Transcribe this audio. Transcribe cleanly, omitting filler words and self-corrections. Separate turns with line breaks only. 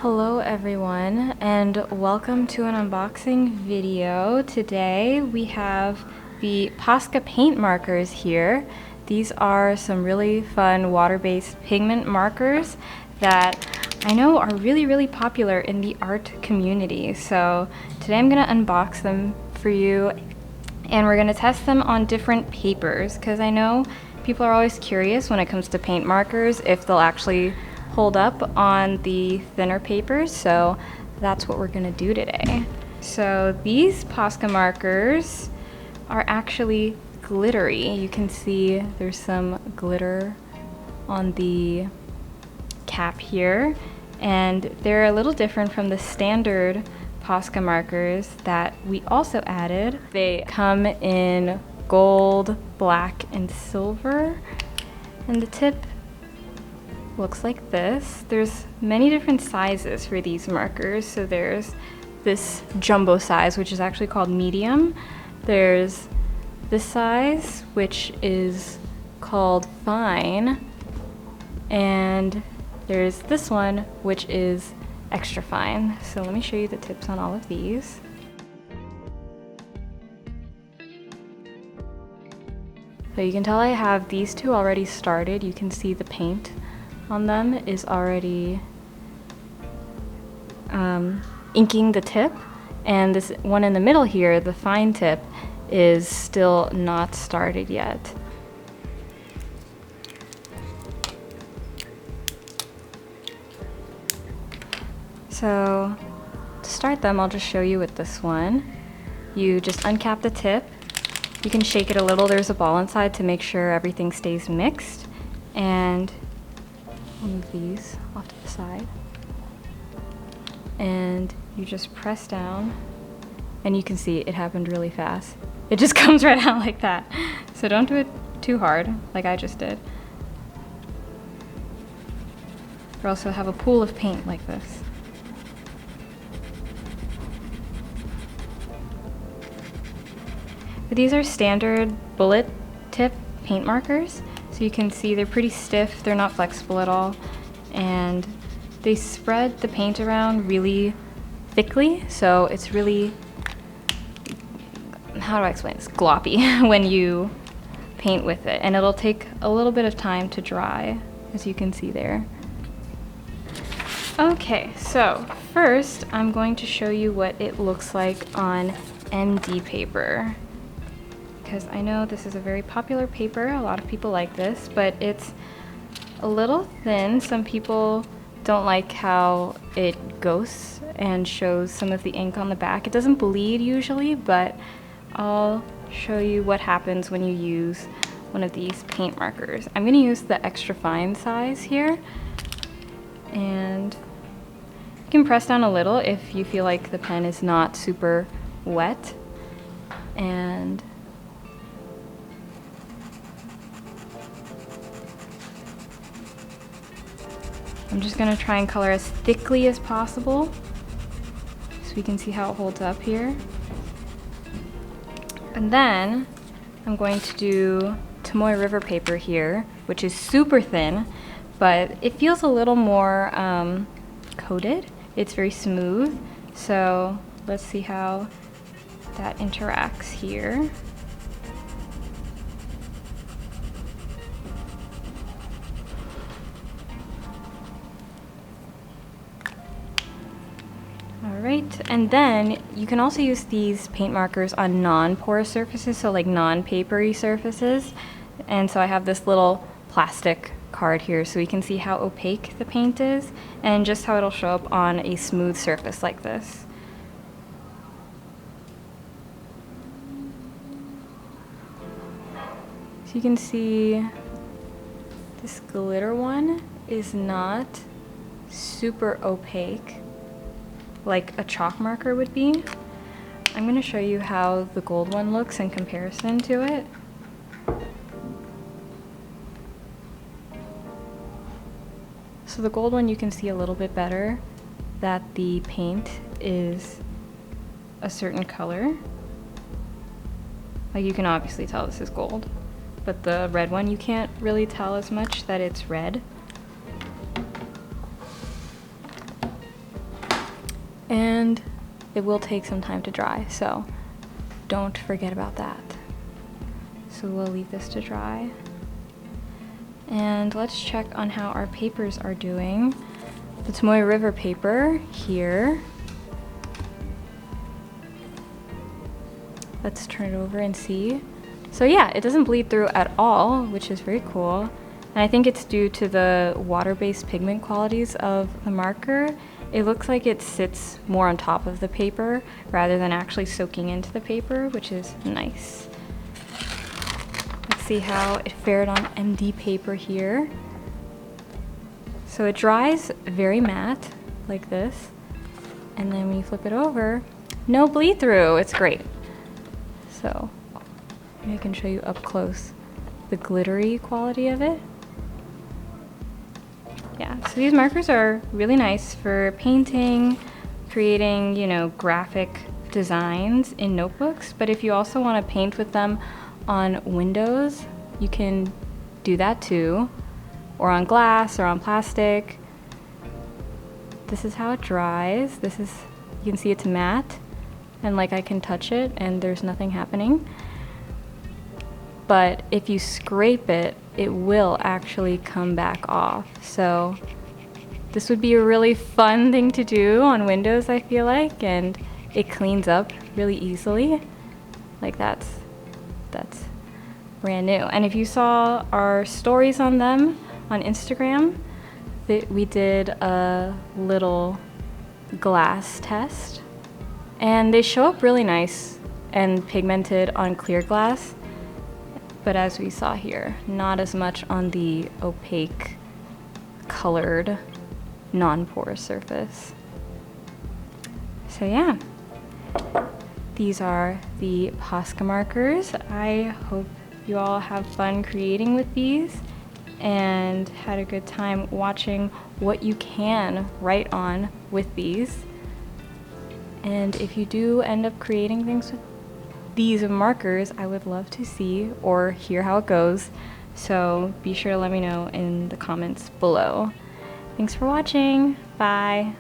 Hello everyone, and welcome to an unboxing video. Today we have the Posca paint markers here. These are some really fun water-based pigment markers that I know are really popular in the art community. So today I'm going to unbox them for you, and we're going to test them on different papers, because I know people are always curious when it comes to paint markers if they'll actually hold up on the thinner papers, so that's what we're gonna do today. So these Posca markers are actually glittery. You can see there's some glitter on the cap here, and they're a little different from the standard Posca markers that we also added. They come in gold, black, and silver, and the tip looks like this. There's many different sizes for these markers. So there's this jumbo size, which is actually called medium. There's this size, which is called fine. And there's this one, which is extra fine. So let me show you the tips on all of these. So you can tell I have these two already started. You can see the paint on them is already inking the tip, and this one in the middle here, the fine tip, is still not started yet. So to start them, I'll just show you with this one. You just uncap the tip. You can shake it a little. There's a ball inside to make sure everything stays mixed, and I'll move these off to the side, and you just press down, and you can see it happened really fast. It just comes right out like that. So don't do it too hard like I just did, or else you'll have a pool of paint like this. But these are standard bullet tip paint markers. So you can see they're pretty stiff, they're not flexible at all, and they spread the paint around really thickly, so it's really, how do I explain this, gloppy when you paint with it, and it'll take a little bit of time to dry, as you can see there. Okay, so first I'm going to show you what it looks like on MD paper, because I know this is a very popular paper. A lot of people like this, but it's a little thin. Some people don't like how it ghosts and shows some of the ink on the back. It doesn't bleed usually, but I'll show you what happens when you use one of these paint markers. I'm gonna use the extra fine size here, and you can press down a little if you feel like the pen is not super wet, and I'm just going to try and color as thickly as possible so we can see how it holds up here. And then I'm going to do Tomoe River paper here, which is super thin, but it feels a little more coated. It's very smooth, so let's see how that interacts here. Alright, and then you can also use these paint markers on non-porous surfaces, so like non-papery surfaces. And so I have this little plastic card here so we can see how opaque the paint is and just how it'll show up on a smooth surface like this. So you can see this glitter one is not super opaque like a chalk marker would be. I'm going to show you how the gold one looks in comparison to it. So the gold one, you can see a little bit better that the paint is a certain color. Like, you can obviously tell this is gold, but the red one, you can't really tell as much that it's red. and it will take some time to dry, so don't forget about that. So we'll leave this to dry. And let's check on how our papers are doing. The Tomoe River paper here. Let's turn it over and see. So yeah, it doesn't bleed through at all, which is very cool. And I think it's due to the water-based pigment qualities of the marker. It looks like it sits more on top of the paper rather than actually soaking into the paper, which is nice. Let's see how it fared on MD paper here. So it dries very matte, like this. And then when you flip it over, no bleed through, it's great. So I can show you up close the glittery quality of it. Yeah, so these markers are really nice for painting, creating, you know, graphic designs in notebooks. But if you also want to paint with them on windows, you can do that too, or on glass or on plastic. This is how it dries. This is, you can see it's matte, and like I can touch it and there's nothing happening. But if you scrape it, it will actually come back off. So this would be a really fun thing to do on windows, I feel like, and it cleans up really easily. Like that's brand new. And if you saw our stories on them on Instagram, we did a little glass test, and they show up really nice and pigmented on clear glass. But as we saw here, not as much on the opaque, colored, non-porous surface. So yeah, these are the Posca markers. I hope you all have fun creating with these and had a good time watching what you can write on with these. And if you do end up creating things with these markers, I would love to see or hear how it goes. So be sure to let me know in the comments below. Thanks for watching. Bye.